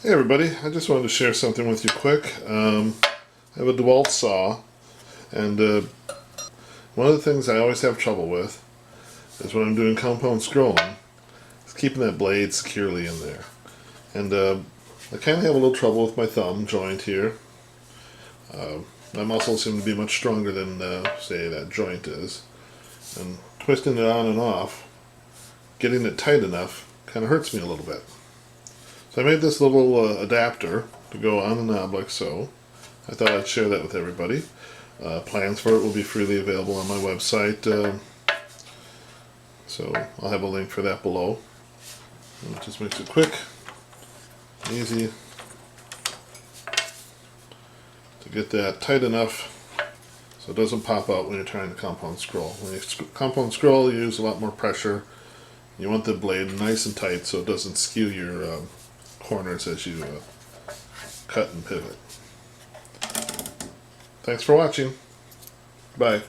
Hey everybody, I just wanted to share something with you quick. I have a DeWALT saw, and one of the things I always have trouble with is when I'm doing compound scrolling, is keeping that blade securely in there. And I kind of have a little trouble with my thumb joint here. My muscles seem to be much stronger than, say, that joint is. And twisting it on and off, getting it tight enough, kind of hurts me a little bit. So I made this little adapter to go on the knob like so. I thought I'd share that with everybody. Plans for it will be freely available on my website, so I'll have a link for that below. And it just makes it quick, easy to get that tight enough so it doesn't pop out when you're trying to compound scroll. When you compound scroll, you use a lot more pressure. You want the blade nice and tight so it doesn't skew your corners as you cut and pivot. Thanks for watching. Bye.